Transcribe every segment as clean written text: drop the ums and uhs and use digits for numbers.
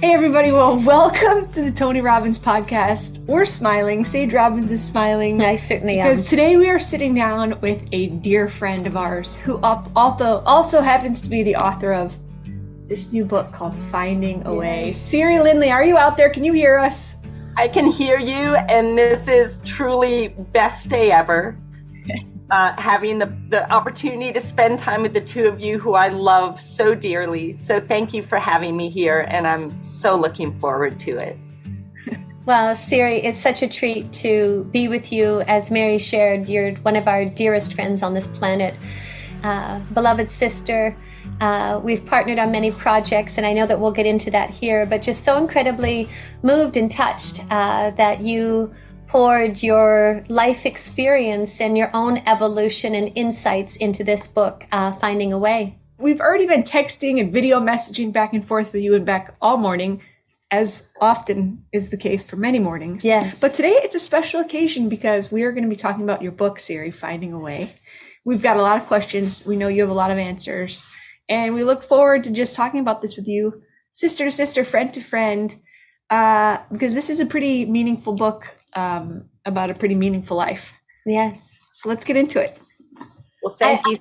Hey everybody, well, welcome to the Tony Robbins podcast. We're smiling. Sage Robbins is smiling. I certainly am. Because today we are sitting down with a dear friend of ours who also happens to be the author of this new book called Finding a Way. Siri Lindley, are you out there? Can you hear us? I can hear you, and this is truly best day ever. Having the opportunity to spend time with the two of you who I love so dearly. So thank you for having me here, and I'm so looking forward to it. Well, Siri, it's such a treat to be with you. As Mary shared, you're one of our dearest friends on this planet, beloved sister. We've partnered on many projects, and I know that we'll get into that here, but just so incredibly moved and touched that you poured your life experience and your evolution and insights into this book, Finding a Way. We've already been texting and video messaging back and forth with you and Beck all morning, as often is the case for many mornings. Yes. But today it's a special occasion because we are going to be talking about your book, Siri, Finding a Way. We've got a lot of questions. We know you have a lot of answers. And we look forward to just talking about this with you, sister to sister, friend to friend, because this is a pretty meaningful book about a pretty meaningful life. Yes. So let's get into it. Well, thank you.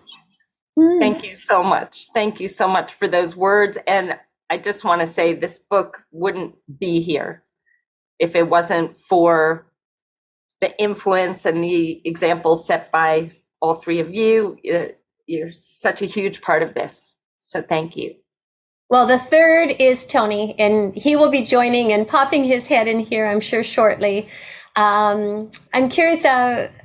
Thank you so much. Thank you so much for those words. And I just want to say this book wouldn't be here if it wasn't for the influence and the examples set by all three of you. You're such a huge part of this. So thank you. Well, the third is Tony, and he will be joining and popping his head in here, I'm sure, shortly. I'm curious,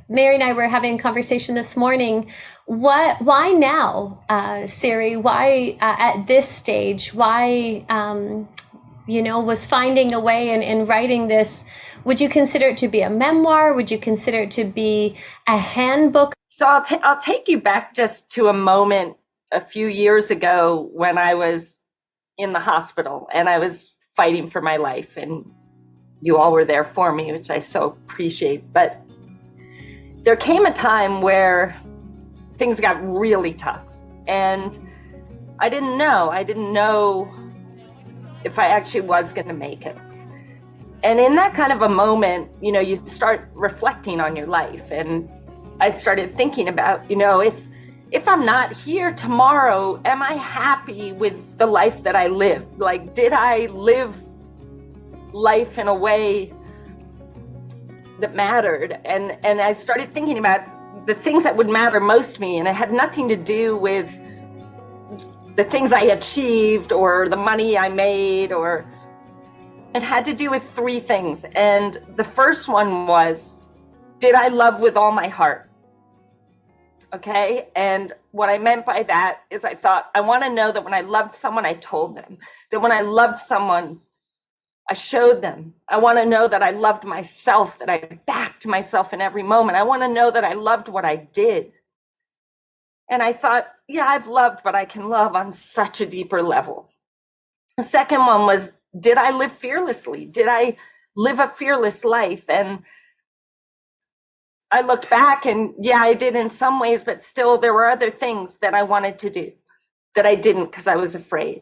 Mary and I were having a conversation this morning. Why now, Siri? Why at this stage? Why, was Finding a Way and writing this? Would you consider it to be a memoir? Would you consider it to be a handbook? So I'll take you back just to a moment a few years ago when I was in the hospital and I was fighting for my life, and you all were there for me, which I so appreciate. But there came a time where things got really tough, and I didn't know if I actually was going to make it. And in that kind of a moment, you start reflecting on your life. And I started thinking about, if I'm not here tomorrow, am I happy with the life that I lived? Like, did I live life in a way that mattered? And I started thinking about the things that would matter most to me. And it had nothing to do with the things I achieved or the money I made, or it had to do with three things. And the first one was, did I love with all my heart? Okay. And what I meant by that is I thought, I want to know that when I loved someone, I told them. That when I loved someone, I showed them. I want to know that I loved myself, that I backed myself in every moment. I want to know that I loved what I did. And I thought, yeah, I've loved, but I can love on such a deeper level. The second one was, did I live fearlessly? Did I live a fearless life? And I looked back and yeah, I did in some ways, but still there were other things that I wanted to do that I didn't because I was afraid.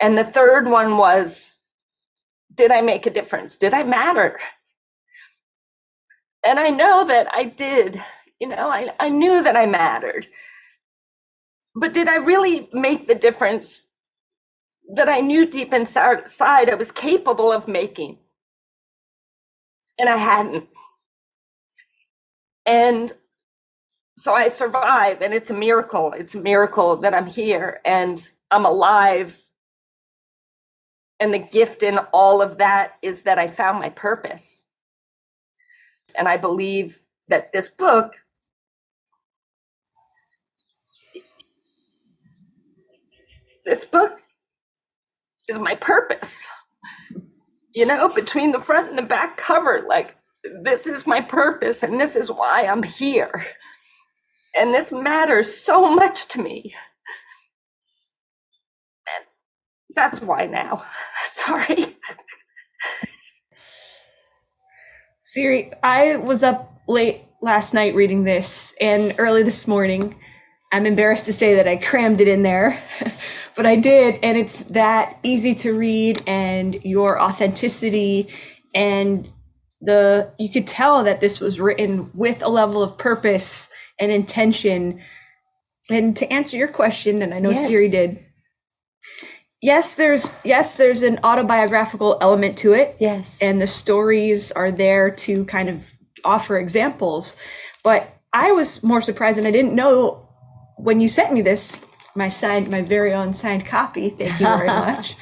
And the third one was, did I make a difference? Did I matter? And I know that I did. I knew that I mattered. But did I really make the difference that I knew deep inside I was capable of making? And I hadn't. And so I survived, and it's a miracle. It's a miracle that I'm here and I'm alive. And the gift in all of that is that I found my purpose. And I believe that this book is my purpose. Between the front and the back cover, like, this is my purpose and this is why I'm here. And this matters so much to me. And that's why now. Sorry. Siri, I was up late last night reading this and early this morning. I'm embarrassed to say that I crammed it in there, but I did, and it's that easy to read, and your authenticity, and you could tell that this was written with a level of purpose and intention. And to answer your question, and I know Siri did, yes, there's an autobiographical element to it. Yes. And the stories are there to kind of offer examples. But I was more surprised, and I didn't know when you sent me this, my very own signed copy. Thank you very much.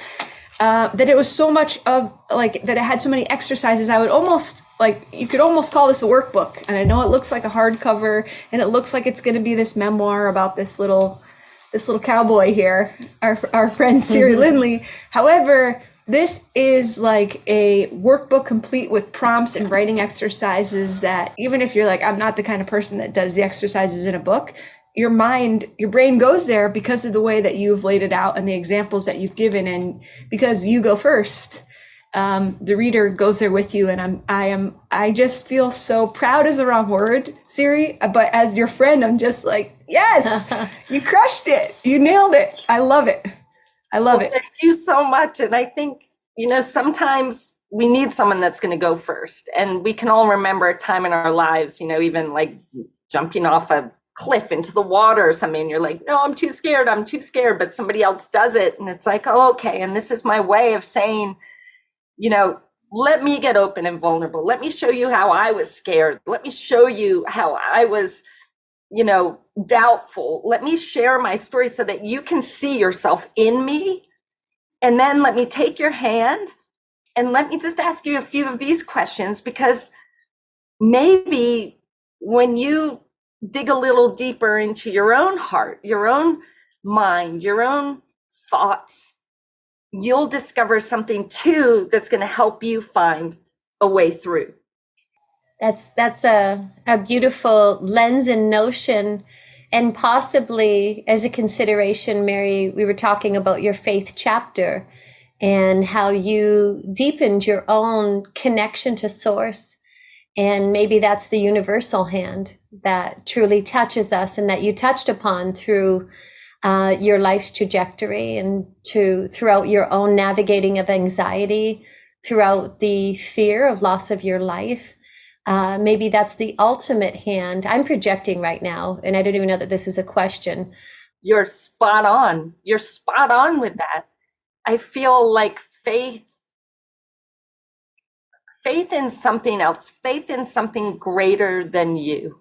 That it was so much of like that. It had so many exercises. I would almost you could almost call this a workbook. And I know it looks like a hardcover, and it looks like it's going to be this memoir about this little cowboy here, our friend Siri Lindley. However, this is like a workbook complete with prompts and writing exercises that even if you're like, I'm not the kind of person that does the exercises in a book, your brain goes there because of the way that you've laid it out and the examples that you've given. And because you go first, the reader goes there with you. And I just feel so proud is the wrong word, Siri, but as your friend, I'm just like, yes, you crushed it. You nailed it. I love it. I love it. Thank you so much. And I think, sometimes we need someone that's going to go first. And we can all remember a time in our lives, even like jumping off a cliff into the water or something. And you're like, no, I'm too scared. But somebody else does it. And it's like, oh, okay. And this is my way of saying, let me get open and vulnerable. Let me show you how I was scared. Let me show you how I was, doubtful. Let me share my story so that you can see yourself in me. And then let me take your hand and let me just ask you a few of these questions, because maybe when you dig a little deeper into your own heart, your own mind, your own thoughts, you'll discover something too that's going to help you find a way through. That's a beautiful lens and notion. And possibly as a consideration, Mary, we were talking about your faith chapter and how you deepened your own connection to source. And maybe that's the universal hand that truly touches us and that you touched upon through your life's trajectory and throughout your own navigating of anxiety, throughout the fear of loss of your life. Maybe that's the ultimate hand. I'm projecting right now, and I don't even know that this is a question. You're spot on. You're spot on with that. I feel like faith in something else, faith in something greater than you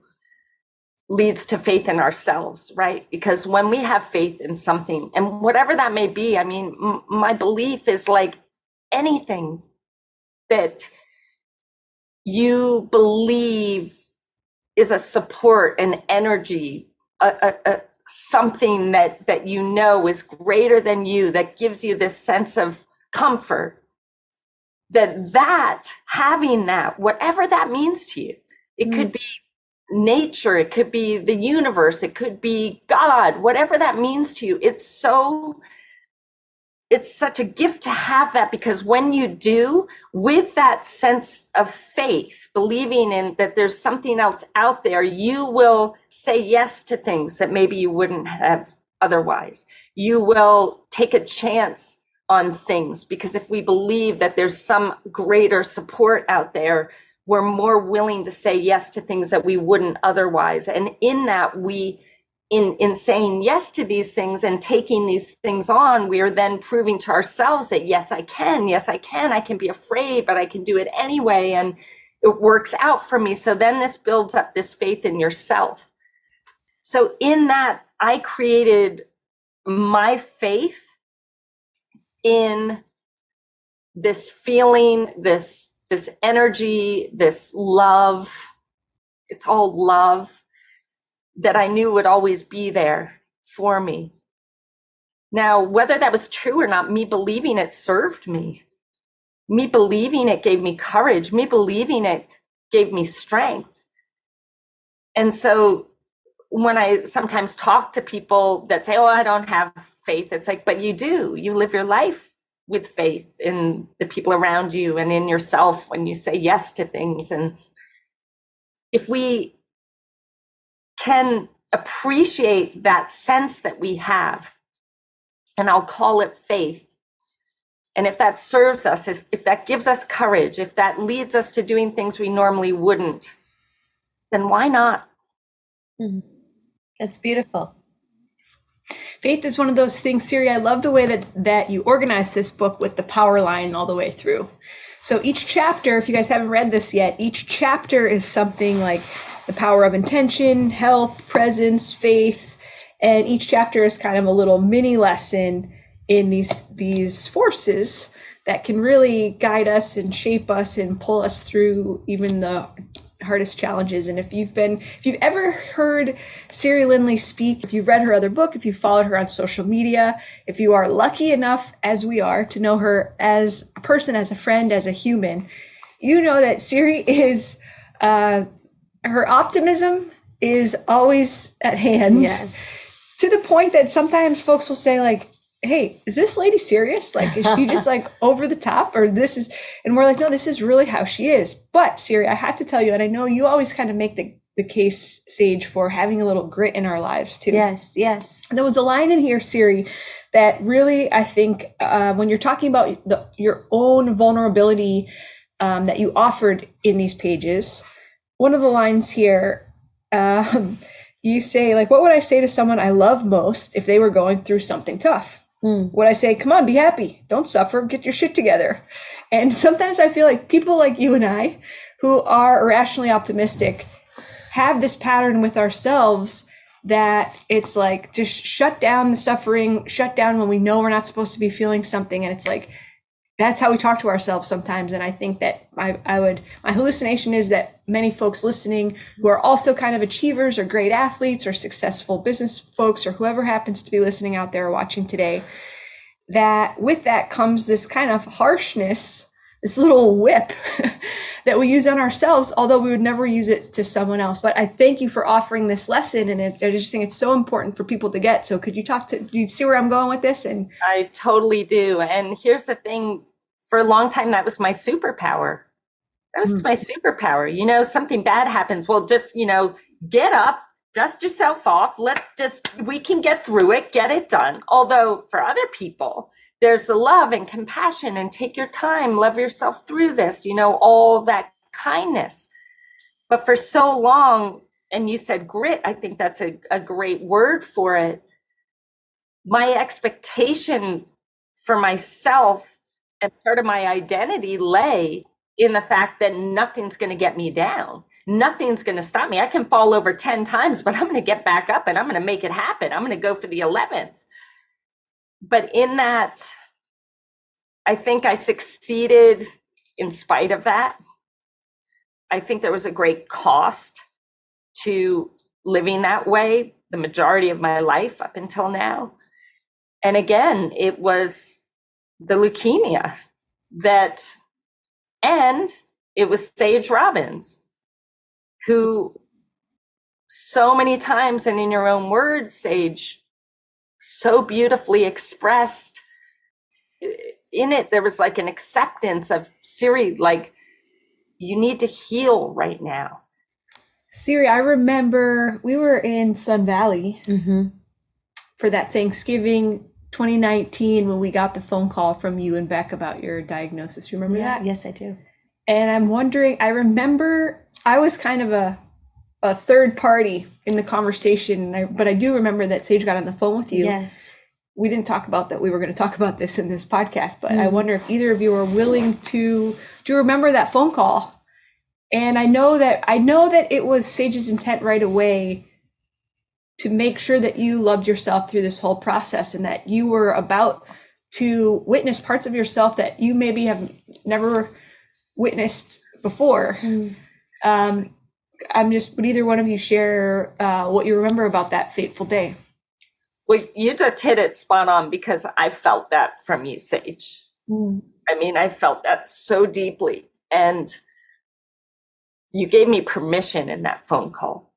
leads to faith in ourselves, right? Because when we have faith in something, and whatever that may be, I mean, my belief is like anything that you believe is a support, an energy, something that is greater than you, that gives you this sense of comfort, that having that, whatever that means to you, it could be nature, it could be the universe, it could be God, whatever that means to you, it's such a gift to have that, because when you do, with that sense of faith, believing in that there's something else out there, you will say yes to things that maybe you wouldn't have otherwise. You will take a chance on things, because if we believe that there's some greater support out there, we're more willing to say yes to things that we wouldn't otherwise. And in that, in saying yes to these things and taking these things on, we are then proving to ourselves that yes, I can, I can be afraid, but I can do it anyway. And it works out for me. So then this builds up this faith in yourself. So in that, I created my faith in this feeling, this energy, this love. It's all love that I knew would always be there for me. Now, whether that was true or not, me believing it served me. Me believing it gave me courage. Me believing it gave me strength. And so when I sometimes talk to people that say, oh, I don't have faith, it's like, but you do. You live your life with faith in the people around you and in yourself when you say yes to things. And if we can appreciate that sense that we have and I'll call it faith. And if that serves us, if that gives us courage, if that leads us to doing things we normally wouldn't, then why not? That's beautiful. Faith is one of those things, Siri. I love the way that you organize this book with the power line all the way through. So each chapter, if you guys haven't read this yet, each chapter is something like the power of intention, health, presence, faith, and each chapter is kind of a little mini lesson in these forces that can really guide us and shape us and pull us through even the hardest challenges. And if you've ever heard Siri Lindley speak, if you've read her other book, if you followed her on social media, if you are lucky enough, as we are, to know her as a person, as a friend, as a human, you know that Siri is, her optimism is always at hand. Yes. To the point that sometimes folks will say, like, hey, is this lady serious? Like, is she just like over the top, or this is, and we're like, no, this is really how she is. But Siri, I have to tell you, and I know you always kind of make the case, Sage, for having a little grit in our lives too. Yes. There was a line in here, Siri, that really, I think, when you're talking about your own vulnerability that you offered in these pages, one of the lines here, you say, like, what would I say to someone I love most if they were going through something tough? Would I say, come on, be happy, don't suffer, get your shit together? And sometimes I feel like people like you and I, who are irrationally optimistic, have this pattern with ourselves that it's like, just shut down the suffering, shut down when we know we're not supposed to be feeling something. And it's like, that's how we talk to ourselves sometimes. And I think that my hallucination is that many folks listening who are also kind of achievers or great athletes or successful business folks or whoever happens to be listening out there or watching today, that with that comes this kind of harshness, this little whip that we use on ourselves, although we would never use it to someone else. But I thank you for offering this lesson, and I just think it's so important for people to get. So could you do you see where I'm going with this? And I totally do. And here's the thing, for a long time, that was my superpower. That was my superpower. You know, something bad happens. Well, just, get up, dust yourself off. We can get through it, get it done. Although for other people, there's the love and compassion and take your time, love yourself through this, all that kindness. But for so long, and you said grit, I think that's a great word for it. My expectation for myself and part of my identity lay in the fact that nothing's going to get me down. Nothing's going to stop me. I can fall over 10 times, but I'm going to get back up and I'm going to make it happen. I'm going to go for the 11th. But in that, I think I succeeded in spite of that. I think there was a great cost to living that way the majority of my life up until now. And again, it was the leukemia and it was Sage Robbins, who so many times, and in your own words, Sage, so beautifully expressed in it. There was like an acceptance of, Siri, like, you need to heal right now. Siri, I remember we were in Sun Valley for that Thanksgiving 2019 when we got the phone call from you and Beck about your diagnosis. You remember that? Yes, I do. And I'm wondering, I remember I was kind of a third party in the conversation, but I do remember that Sage got on the phone with you. Yes. We didn't talk about that. We were going to talk about this in this podcast, but I wonder if either of you are willing to, do you remember that phone call? And I know that it was Sage's intent right away to make sure that you loved yourself through this whole process and that you were about to witness parts of yourself that you maybe have never witnessed before. Would either one of you share what you remember about that fateful day? Well, you just hit it spot on, because I felt that from you, Sage. I mean, I felt that so deeply. And you gave me permission in that phone call.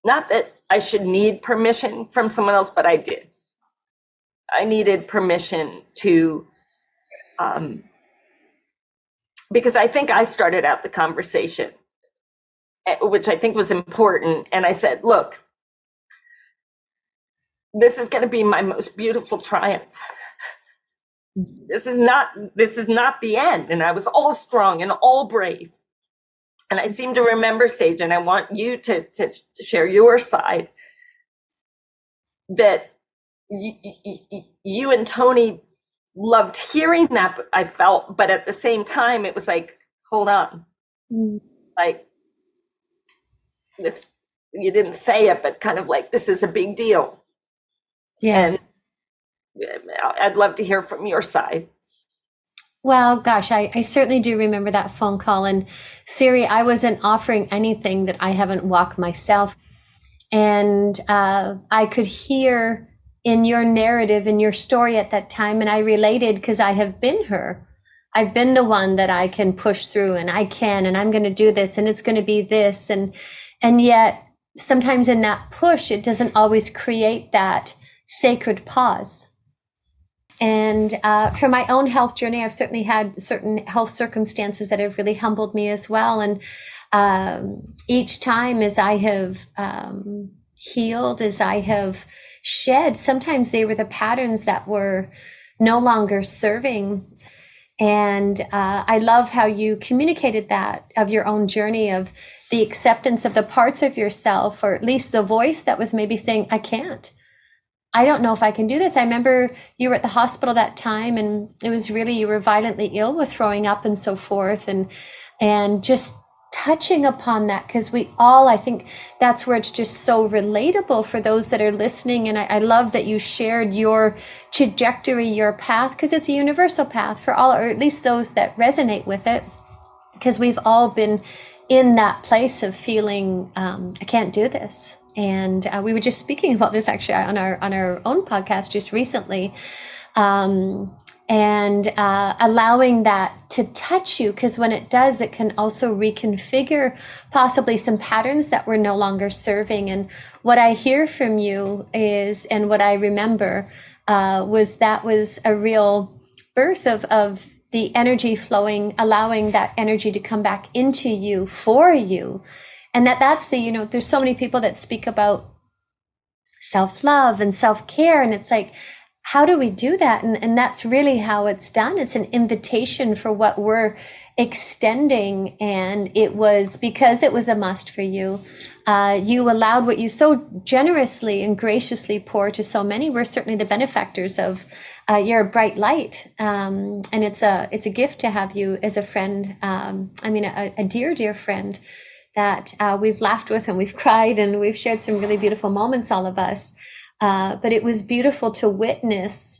Not that I should need permission from someone else, but I did. I needed permission to, because I think I started out the conversation, which I think was important. And I said, look, this is going to be my most beautiful triumph. This is not the end. And I was all strong and all brave. And I seem to remember, Sage, and I want you to share your side, that you and Tony loved hearing that, I felt, but at the same time, it was like, hold on. Like, this, you didn't say it, but kind of like, this is a big deal. Yeah. And I'd love to hear from your side. Well, gosh, I certainly do remember that phone call. And Siri, I wasn't offering anything that I haven't walked myself. And I could hear in your narrative, in your story at that time, and I related because I have been her. I've been the one that I can push through, and I can, and I'm going to do this, and it's going to be this. And yet sometimes in that push, it doesn't always create that sacred pause. And for my own health journey, I've certainly had certain health circumstances that have really humbled me as well. And each time as I have healed, as I have shed, sometimes they were the patterns that were no longer serving. And I love how you communicated that of your own journey, of the acceptance of the parts of yourself, or at least the voice that was maybe saying, I can't. I don't know if I can do this. I remember you were at the hospital that time, and it was really, you were violently ill with throwing up and so forth. And just touching upon that, because we all, I think that's where it's just so relatable for those that are listening. And I love that you shared your trajectory, your path, because it's a universal path for all, or at least those that resonate with it, because we've all been in that place of feeling, I can't do this. And we were just speaking about this actually on our own podcast just recently, and allowing that to touch you, because when it does, it can also reconfigure possibly some patterns that were no longer serving. And what I hear from you is, and what I remember was a real birth of the energy flowing, allowing that energy to come back into you for you. And that's the, there's so many people that speak about self-love and self-care. And it's like, how do we do that? And that's really how it's done. It's an invitation for what we're extending. And it was because it was a must for you. You allowed what you so generously and graciously pour to so many. We're certainly the benefactors of your bright light. And it's a gift to have you as a friend. A dear, dear friend that we've laughed with, and we've cried, and we've shared some really beautiful moments, all of us. But it was beautiful to witness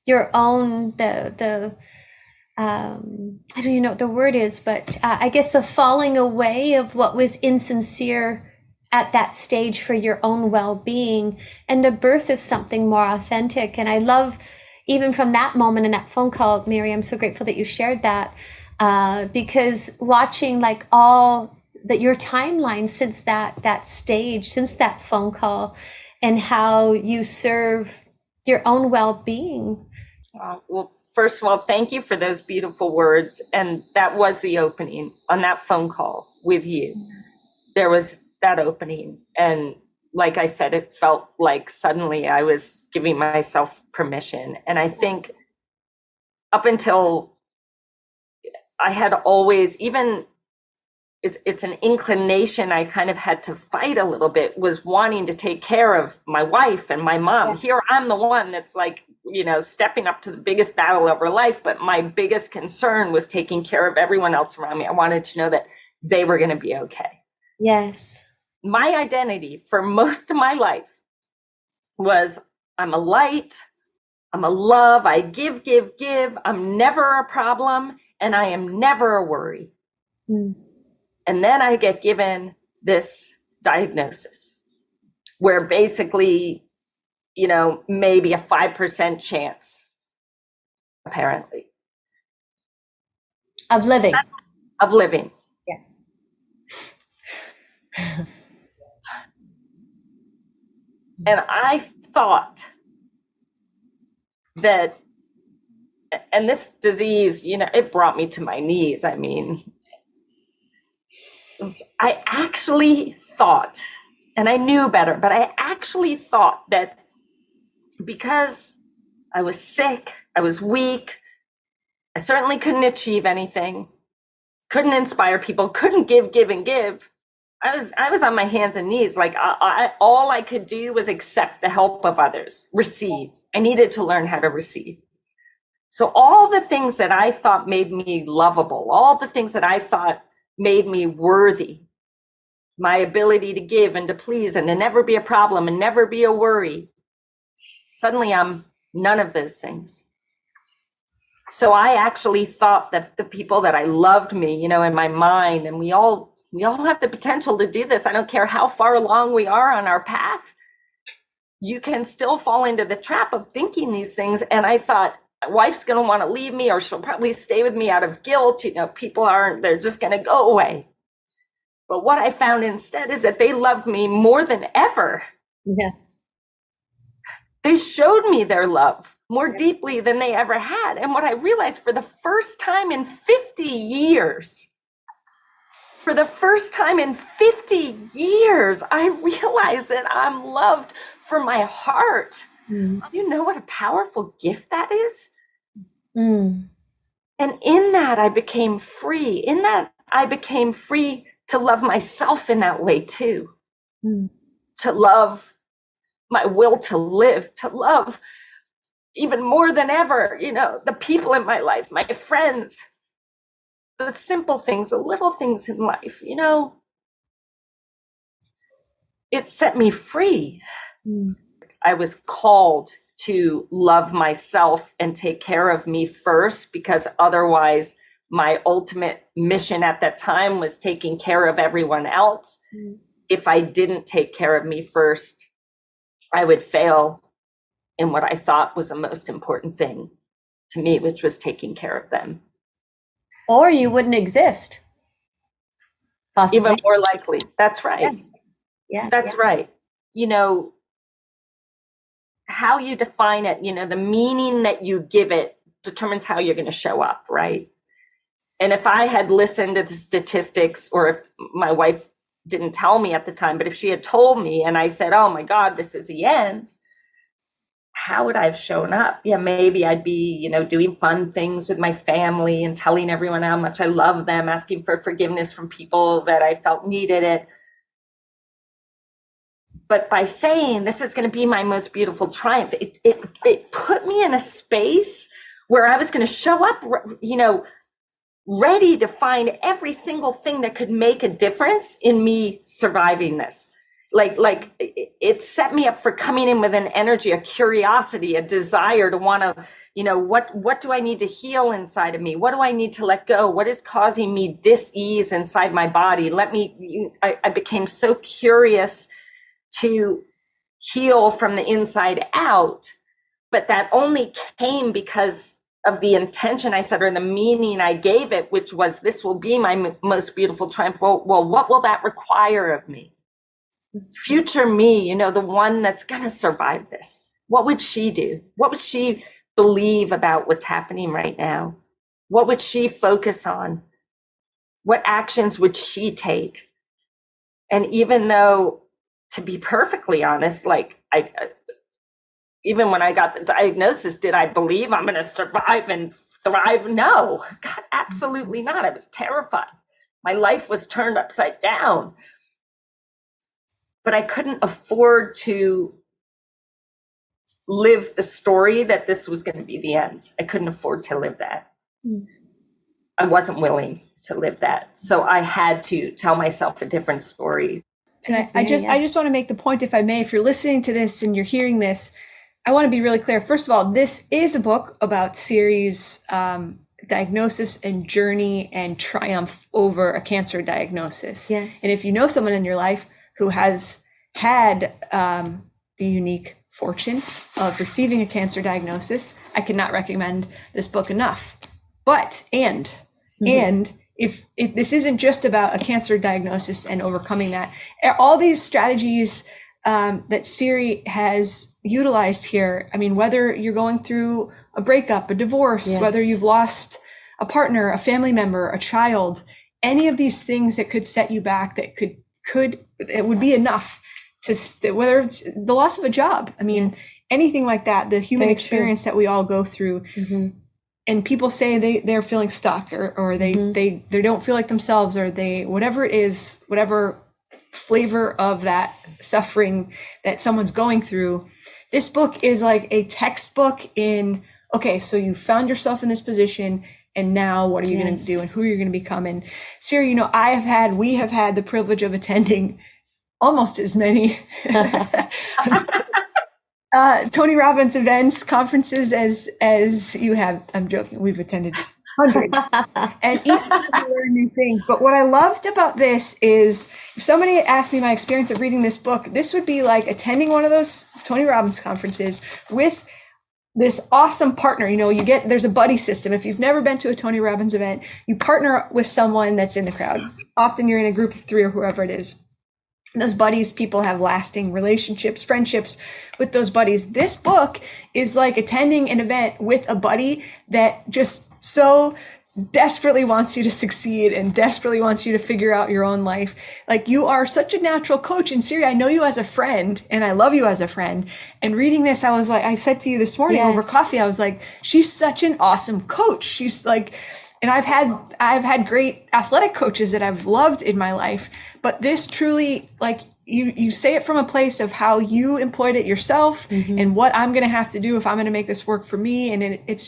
your own, I don't even know what the word is, but I guess the falling away of what was insincere at that stage for your own well-being, and the birth of something more authentic. And I love, even from that moment in that phone call, Mary, I'm so grateful that you shared that. Because watching like all that, your timeline since that stage, since that phone call, and how you serve your own well-being. Well, first of all, thank you for those beautiful words. And that was the opening on that phone call with you. There was that opening. And like I said, it felt like suddenly I was giving myself permission. And I think up until I had always, even it's an inclination I kind of had to fight a little bit, was wanting to take care of my wife and my mom. Yeah. Here I'm the one that's like, stepping up to the biggest battle of her life. But my biggest concern was taking care of everyone else around me. I wanted to know that they were going to be okay. Yes. My identity for most of my life was, I'm a light, I'm a love, I give, I'm never a problem, and I am never a worry. And then I get given this diagnosis where basically, maybe a 5% chance, apparently. Of living. Of living. Yes. And I thought that, and this disease, it brought me to my knees. I mean, I actually thought And I knew better, but I actually thought that because I was sick, I was weak, I certainly couldn't achieve anything, couldn't inspire people, couldn't give and give. I was on my hands and knees. Like all I could do was accept the help of others, receive. I needed to learn how to receive. So all the things that I thought made me lovable, all the things that I thought made me worthy, my ability to give and to please and to never be a problem and never be a worry, suddenly I'm none of those things. So I actually thought that the people that I loved me, you know, in my mind, and we all have the potential to do this. I don't care how far along we are on our path. You can still fall into the trap of thinking these things. And I thought, my wife's going to want to leave me, or she'll probably stay with me out of guilt. You know, they're just going to go away. But what I found instead is that they loved me more than ever. Yes. They showed me their love more deeply than they ever had. And what I realized for the first time in 50 years, I realized that I'm loved for my heart. You know what a powerful gift that is? And in that, I became free. In that, I became free to love myself in that way too. To love my will to live, to love even more than ever, you know, the people in my life, my friends, the simple things, the little things in life, you know, it set me free. I was called to love myself and take care of me first, because otherwise my ultimate mission at that time was taking care of everyone else. If I didn't take care of me first, I would fail in what I thought was the most important thing to me, which was taking care of them. Or you wouldn't exist. Possibly. Even more likely. That's right. Yeah. That's right. You know, how you define it, you know, the meaning that you give it determines how you're going to show up, right? And if I had listened to the statistics, or if my wife didn't tell me at the time, but if she had told me and I said, oh my God, this is the end, how would I have shown up? Yeah, maybe I'd be, you know, doing fun things with my family and telling everyone how much I love them, asking for forgiveness from people that I felt needed it. But by saying this is going to be my most beautiful triumph, it put me in a space where I was going to show up, you know, ready to find every single thing that could make a difference in me surviving this. Like it set me up for coming in with an energy, a curiosity, a desire to want to, you know, what do I need to heal inside of me? What do I need to let go? What is causing me dis-ease inside my body? I became so curious to heal from the inside out, but that only came because of the intention I set, or the meaning I gave it, which was, this will be my most beautiful triumph. Well, what will that require of me? Future me, you know, the one that's going to survive this. What would she do? What would she believe about what's happening right now? What would she focus on? What actions would she take? And even though, to be perfectly honest, like even when I got the diagnosis, did I believe I'm going to survive and thrive? No, God, absolutely not. I was terrified. My life was turned upside down. But I couldn't afford to live the story that this was going to be the end. I couldn't afford to live that. I wasn't willing to live that. So I had to tell myself a different story. And I just want to make the point, if I may, if you're listening to this and you're hearing this, I want to be really clear. First of all, this is a book about Siri's diagnosis and journey and triumph over a cancer diagnosis. Yes. And if you know someone in your life who has had the unique fortune of receiving a cancer diagnosis, I cannot recommend this book enough. But, and if this isn't just about a cancer diagnosis and overcoming that, all these strategies that Siri has utilized here, I mean, whether you're going through a breakup, a divorce, Yes. whether you've lost a partner, a family member, a child, any of these things that could set you back, that it would be enough whether it's the loss of a job. I mean, anything like that, the human Very experience that we all go through. And people say they're feeling stuck or they don't feel like themselves, or whatever it is, whatever flavor of that suffering that someone's going through. This book is like a textbook in, okay, so you found yourself in this position, and now what are you going to do, and who are you going to become? And Siri, you know, we have had the privilege of attending almost as many Tony Robbins events, conferences as you have. I'm joking. We've attended hundreds, and each time we learn new things. But what I loved about this is, if somebody had asked me my experience of reading this book, this would be like attending one of those Tony Robbins conferences with this awesome partner. You know, there's a buddy system. If you've never been to a Tony Robbins event, you partner with someone that's in the crowd. Often you're in a group of 3 or whoever it is. Those buddies, people have lasting relationships, friendships with those buddies. This book is like attending an event with a buddy that just so desperately wants you to succeed and desperately wants you to figure out your own life. Like, you are such a natural coach. And Siri, I know you as a friend, and I love you as a friend. And reading this, I was like, I said to you this morning over coffee, I was like, she's such an awesome coach. She's like, and I've had great athletic coaches that I've loved in my life, but this truly, like, you say it from a place of how you employed it yourself and what I'm going to have to do if I'm going to make this work for me. And it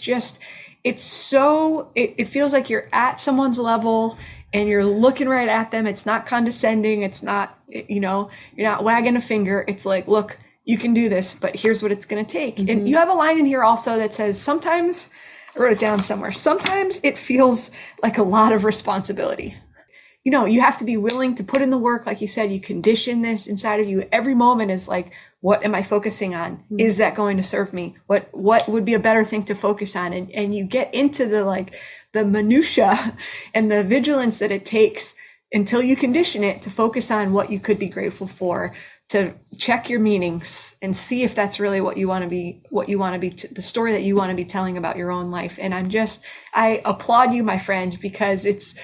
feels like you're at someone's level and you're looking right at them. It's not condescending. It's not, you know, you're not wagging a finger. It's like, look, you can do this, but here's what it's going to take. And you have a line in here also that says, sometimes, I wrote it down somewhere, sometimes it feels like a lot of responsibility. You know, you have to be willing to put in the work. Like you said, you condition this inside of you. Every moment is like, what am I focusing on? Is that going to serve me? What would be a better thing to focus on? And you get into the minutia and the vigilance that it takes until you condition it to focus on what you could be grateful for, to check your meanings and see if that's really what you want to be, the story that you want to be telling about your own life. And I applaud you, my friend, because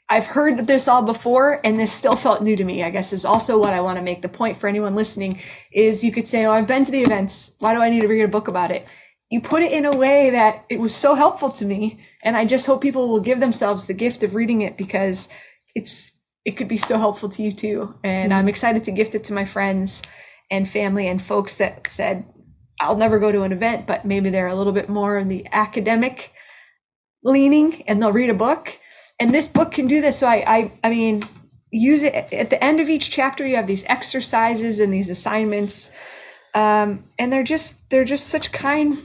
I've heard this all before, and this still felt new to me, I guess, is also what I want to make the point for anyone listening is you could say, oh, I've been to the events. Why do I need to read a book about it? You put it in a way that it was so helpful to me. And I just hope people will give themselves the gift of reading it, because it could be so helpful to you too. And I'm excited to gift it to my friends and family and folks that said, I'll never go to an event, but maybe they're a little bit more in the academic leaning and they'll read a book. And this book can do this. So I mean, use it at the end of each chapter. You have these exercises and these assignments. And they're just such kind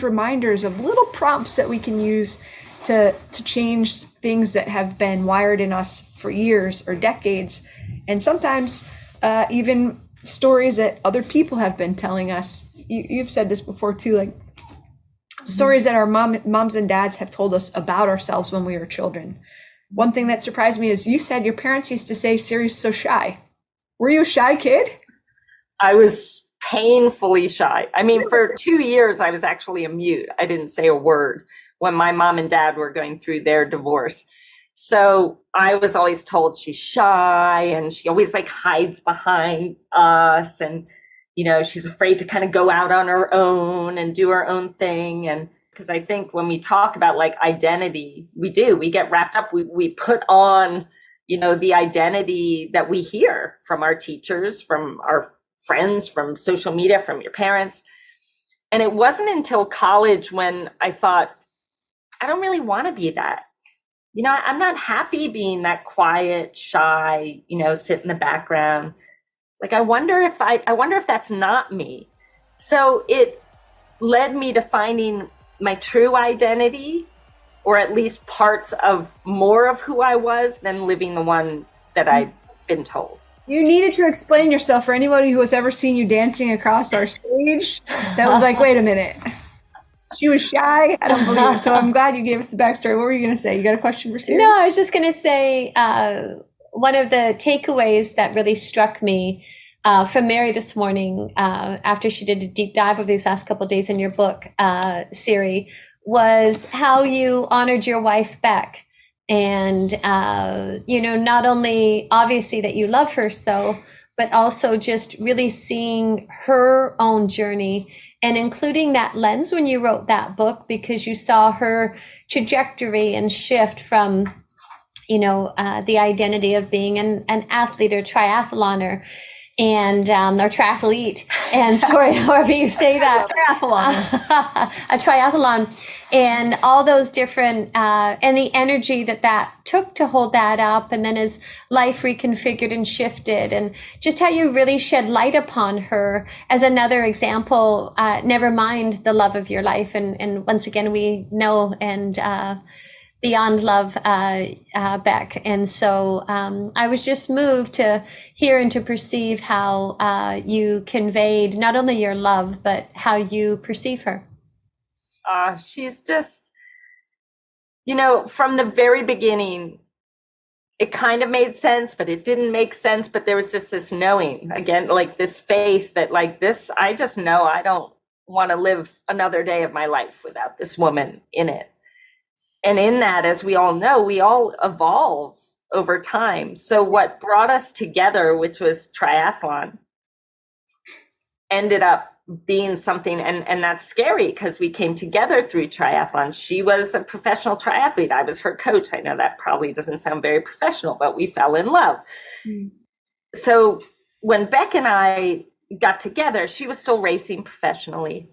reminders of little prompts that we can use to change things that have been wired in us for years or decades. And sometimes even stories that other people have been telling us. You've said this before too, like stories that our moms and dads have told us about ourselves when we were children. One thing that surprised me is you said your parents used to say, Siri's so shy. Were you a shy kid? I was painfully shy. I mean, for 2 years, I was actually a mute. I didn't say a word when my mom and dad were going through their divorce. So I was always told she's shy and she always like hides behind us. And, you know, she's afraid to kind of go out on her own and do her own thing. And because I think when we talk about like identity, we get wrapped up. We put on, you know, the identity that we hear from our teachers, from our friends, from social media, from your parents. And it wasn't until college when I thought, I don't really want to be that. You know, I'm not happy being that quiet, shy, you know, sit in the background. Like, I wonder if that's not me. So it led me to finding my true identity, or at least parts of more of who I was than living the one that I'd been told. You needed to explain yourself for anybody who has ever seen you dancing across our stage. That was like, wait a minute. She was shy. I don't believe it. So I'm glad you gave us the backstory. What were you going to say? You got a question for Siri? No, I was just going to say one of the takeaways that really struck me from Mary this morning, after she did a deep dive of these last couple of days in your book, Siri, was how you honored your wife, Beck. And, you know, not only obviously that you love her so, but also just really seeing her own journey and including that lens when you wrote that book, because you saw her trajectory and shift from, the identity of being an athlete or triathloner and or triathlete, and sorry, however you say that, a triathlon, and all those different and the energy that took to hold that up, and then as life reconfigured and shifted, and just how you really shed light upon her as another example. Never mind the love of your life, and once again we know and beyond love, Beck. And so I was just moved to hear and to perceive how you conveyed not only your love, but how you perceive her. She's just, from the very beginning, it kind of made sense, but it didn't make sense. But there was just this knowing, again, like this faith that like this, I just know I don't want to live another day of my life without this woman in it. And in that, as we all know, we all evolve over time. So what brought us together, which was triathlon, ended up being something, and that's scary because we came together through triathlon. She was a professional triathlete. I was her coach. I know that probably doesn't sound very professional, but we fell in love. Mm. So when Beck and I got together, she was still racing professionally.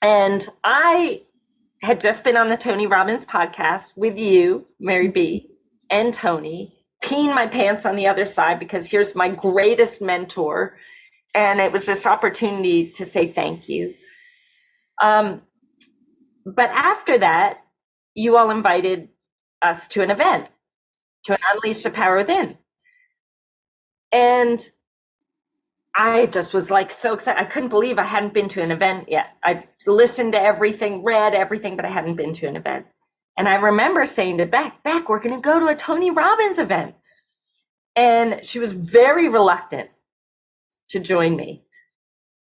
And I had just been on the Tony Robbins podcast with you, Mary B, and Tony, peeing my pants on the other side because here's my greatest mentor. And it was this opportunity to say thank you. But after that, you all invited us to an event, to an Unleash the Power Within. And I just was like so excited. I couldn't believe I hadn't been to an event yet. I listened to everything, read everything, but I hadn't been to an event. And I remember saying to Beck, we're going to go to a Tony Robbins event. And she was very reluctant to join me.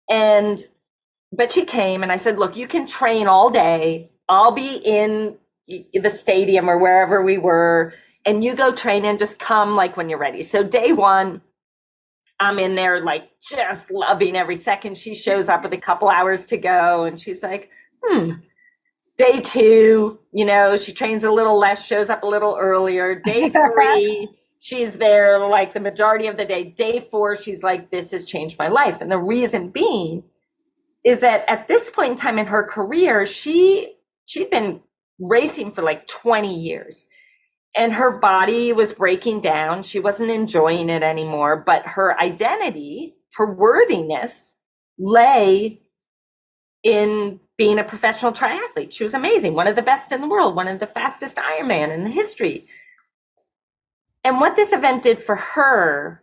But she came, and I said, look, you can train all day. I'll be in the stadium or wherever we were, and you go train and just come like when you're ready. So day one, I'm in there like just loving every second. She shows up with a couple hours to go, and she's like, Day two, she trains a little less, shows up a little earlier. Day three, she's there like the majority of the day. Day four, she's like, this has changed my life. And the reason being is that at this point in time in her career, she'd been racing for like 20 years. And her body was breaking down. She wasn't enjoying it anymore. But her identity, her worthiness lay in being a professional triathlete. She was amazing, one of the best in the world, one of the fastest Ironman in the history. And what this event did for her,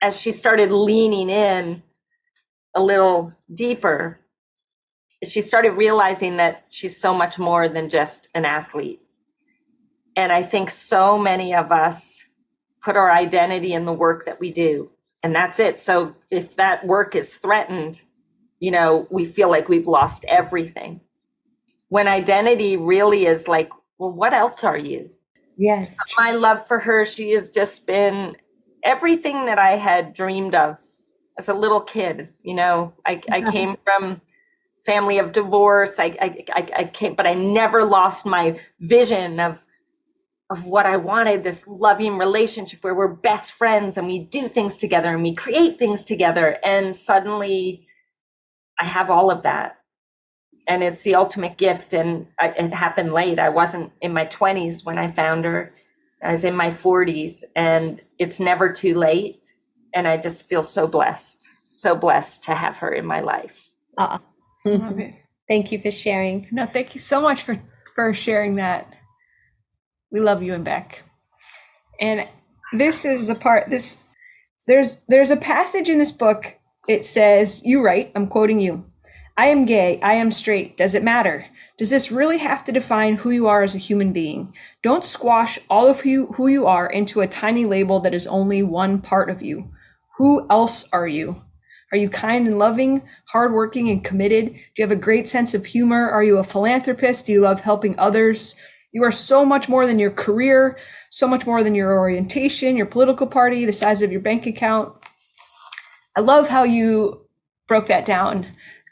as she started leaning in a little deeper, she started realizing that she's so much more than just an athlete. And I think so many of us put our identity in the work that we do, and that's it. So if that work is threatened, we feel like we've lost everything. When identity really is like, well, what else are you? Yes. My love for her, she has just been everything that I had dreamed of as a little kid. I came from family of divorce. I came, but I never lost my vision of what I wanted, this loving relationship where we're best friends and we do things together and we create things together. And suddenly I have all of that. And it's the ultimate gift. And it happened late. I wasn't in my 20s when I found her. I was in my 40s, and it's never too late. And I just feel so blessed to have her in my life. Love it. Thank you for sharing. No, thank you so much for sharing that. We love you and Beck. And this is the part, there's a passage in this book. It says, you write, I'm quoting you, I am gay, I am straight. Does it matter? Does this really have to define who you are as a human being? Don't squash all of who you are into a tiny label that is only one part of you. Who else are you? Are you kind and loving, hardworking and committed? Do you have a great sense of humor? Are you a philanthropist? Do you love helping others? You are so much more than your career, so much more than your orientation, your political party, the size of your bank account. I love how you broke that down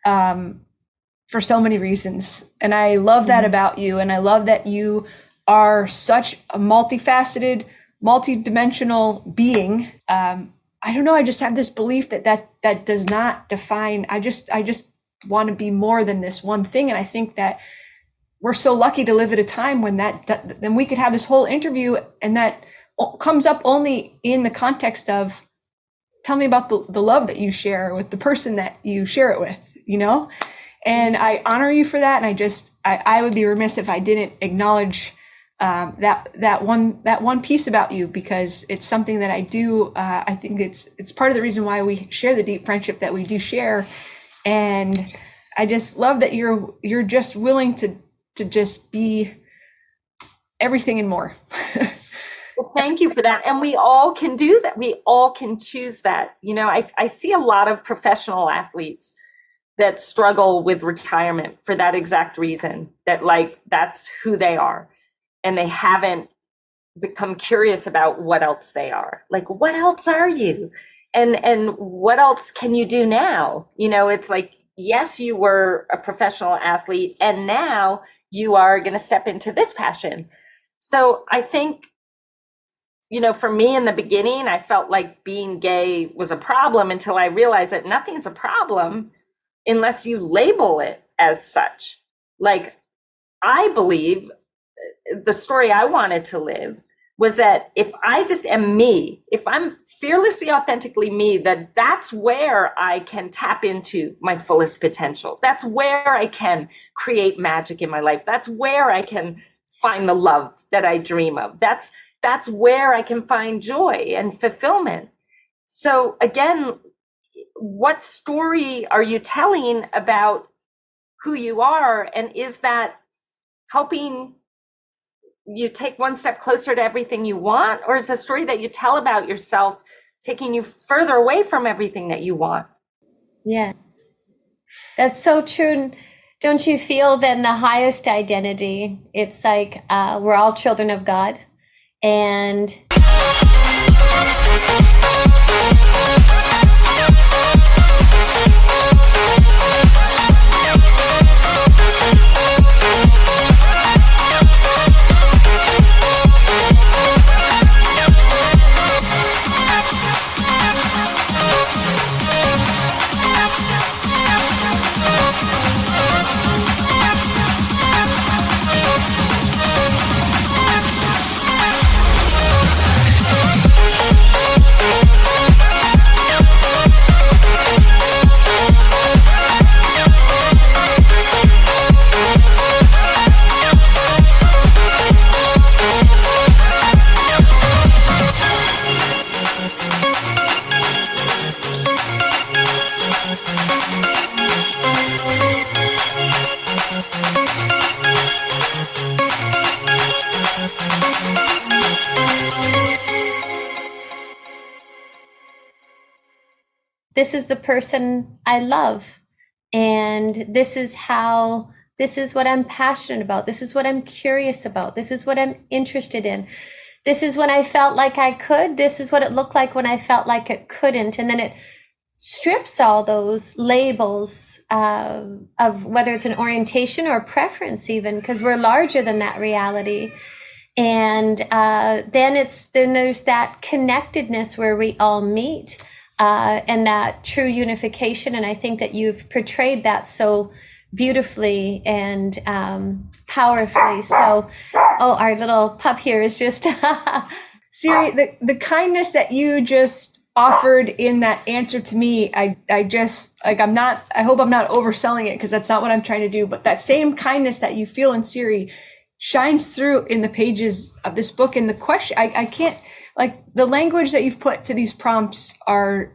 for so many reasons. And I love that about you. And I love that you are such a multifaceted, multidimensional being. I don't know. I just have this belief that does not define. I just want to be more than this one thing. And I think that we're so lucky to live at a time when then we could have this whole interview and that comes up only in the context of, tell me about the love that you share with the person that you share it with, and I honor you for that. And I would be remiss if I didn't acknowledge that one piece about you, because it's something that I do. I think it's part of the reason why we share the deep friendship that we do share. And I just love that you're just willing to just be everything and more. Well, thank you for that. And we all can do that. We all can choose that. I see a lot of professional athletes that struggle with retirement for that exact reason, that that's who they are. And they haven't become curious about what else they are. Like, what else are you? And what else can you do now? It's like, yes, you were a professional athlete and now you are going to step into this passion. So I think, for me in the beginning, I felt like being gay was a problem until I realized that nothing's a problem unless you label it as such. Like, I believe the story I wanted to live was that if I just am me, if I'm fearlessly, authentically me, that's where I can tap into my fullest potential. That's where I can create magic in my life. That's where I can find the love that I dream of. That's where I can find joy and fulfillment. So again, what story are you telling about who you are? And is that helping you take one step closer to everything you want? Or is a story that you tell about yourself taking you further away from everything that you want? Yeah, that's so true. Don't you feel that in the highest identity, it's like we're all children of God, and this is the person I love. And this is what I'm passionate about. This is what I'm curious about. This is what I'm interested in. This is when I felt like I could. This is what it looked like when I felt like it couldn't. And then it strips all those labels of whether it's an orientation or a preference even, because we're larger than that reality. And then there's that connectedness where we all meet. And that true unification. And I think that you've portrayed that so beautifully and powerfully. So, our little pup here is just Siri, the kindness that you just offered in that answer to me, I just I hope I'm not overselling it, because that's not what I'm trying to do. But that same kindness that you feel in Siri shines through in the pages of this book. And the question, I can't, like, the language that you've put to these prompts are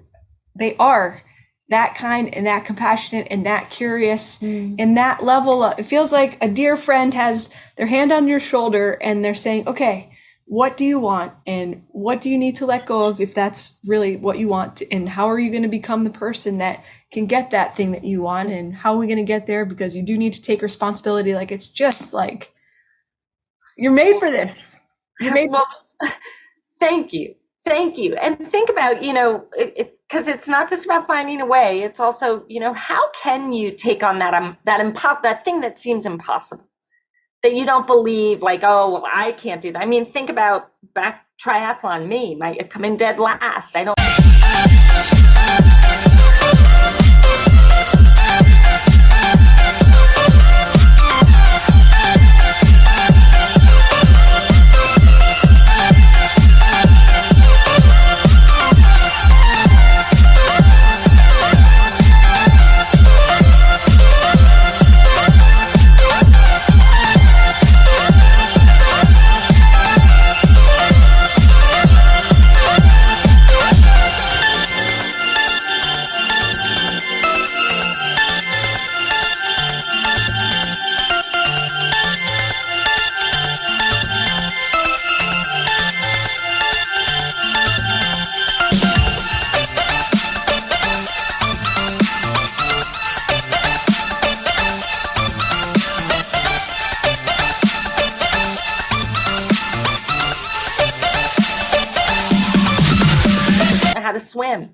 that kind and that compassionate and that curious and that level of, it feels like a dear friend has their hand on your shoulder and they're saying, okay, what do you want? And what do you need to let go of if that's really what you want? And how are you going to become the person that can get that thing that you want? And how are we going to get there? Because you do need to take responsibility. Like, it's just like, you're made for this. You're made Well, thank you. Thank you. And think about, because it's not just about finding a way. It's also, how can you take on that thing that seems impossible, that you don't believe, like, oh, well, I can't do that. I mean, think about back triathlon, me, I come in dead last. I don't. How to swim.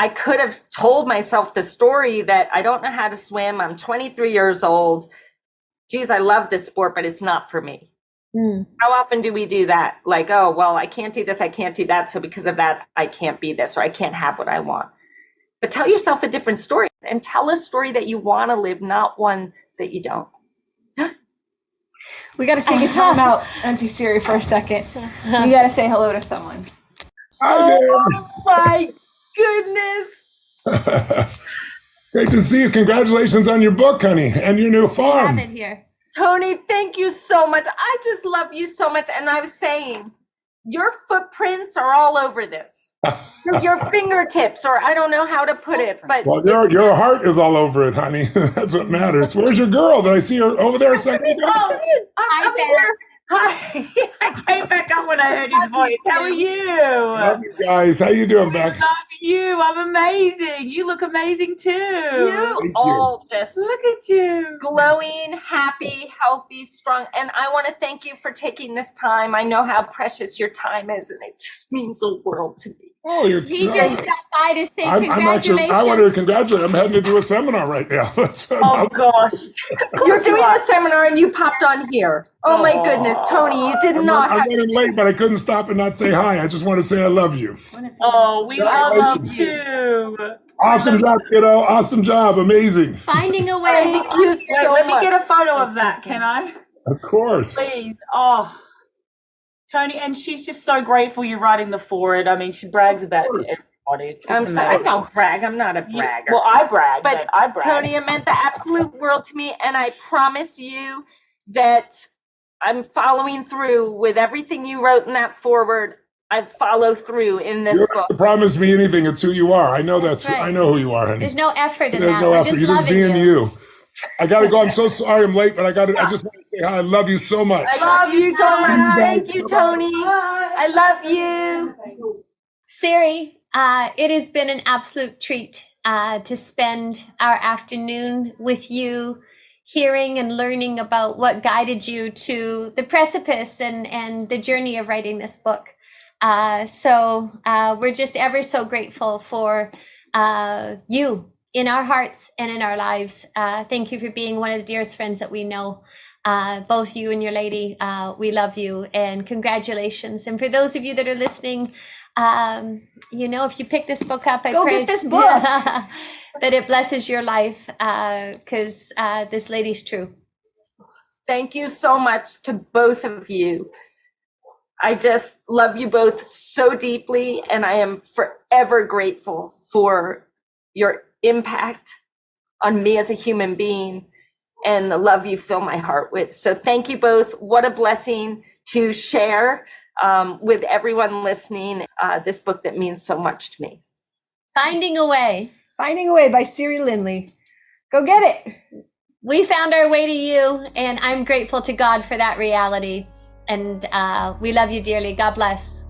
I could have told myself the story that I don't know how to swim. I'm 23 years old. Geez, I love this sport, but it's not for me. How often do we do that? Like, oh, well, I can't do this, I can't do that. So because of that, I can't be this, or I can't have what I want. But tell yourself a different story, and tell a story that you want to live, not one that you don't. We got to take a time out, Auntie Siri, for a second. You got to say hello to someone. Hi there. Oh my goodness. Great to see you. Congratulations on your book, honey, and your new farm. Have it here. Tony, thank you so much. I just love you so much. And I was saying, your footprints are all over this. Your fingertips, or I don't know how to put it, but Well, your heart is all over it, honey. That's what matters. Where's your girl? Did I see her over there a second ago? I'm here. Hi. I came back up when I heard his voice. How are you? Love you guys. How you doing, Beck? Love you. I'm amazing. You look amazing too. You all just Look at you. glowing, happy, healthy, strong. And I want to thank you for taking this time. I know how precious your time is, and it just means the world to me. Oh, He just stopped by to say I'm congratulations. actually, I wanted to congratulate. I'm heading to do a seminar right now. Oh gosh. You're doing a seminar and you popped on here. Oh my goodness, Tony, you did not I'm have running late, but I couldn't stop and not say hi. I just want to say I love you. Oh, we all love Congratulations. you. Awesome job, kiddo. Awesome job. Amazing. Finding a way. Thank you Wait, so let much. me get a photo of that, can I? Of course. Please. Oh, Tony, and she's just so grateful you're writing the foreword. I mean, she brags about it to everybody. It's just I'm sorry, I amazing. don't brag. I'm not a You- bragger. well, I brag, But but I brag. Tony, it meant the absolute world to me, and I promise you that I'm following through with everything you wrote in that foreword. I follow through in this You don't have book. to promise me anything. It's who you are. I know That's right. I know who you are, honey. There's no effort in There's that. no We're effort. just You're just loving being you. you. I gotta go. I'm so sorry I'm late, but I just want to say hi. I love you so much. I love you so much. guys. Thank you, Tony. I love you. Siri, it has been an absolute treat to spend our afternoon with you, hearing and learning about what guided you to the precipice and the journey of writing this book. So we're just ever so grateful for you in our hearts and in our lives. Thank you for being one of the dearest friends that we know. Both you and your lady, we love you, and congratulations. And for those of you that are listening, if you pick this book up, I Go pray get this book. that it blesses your life, because this lady's true. Thank you so much to both of you. I just love you both so deeply, and I am forever grateful for your impact on me as a human being and the love you fill my heart with. So thank you both. What a blessing to share with everyone listening this book that means so much to me. Finding a Way. Finding a Way by Siri Lindley. Go get it. We found our way to you, and I'm grateful to God for that reality. And we love you dearly. God bless.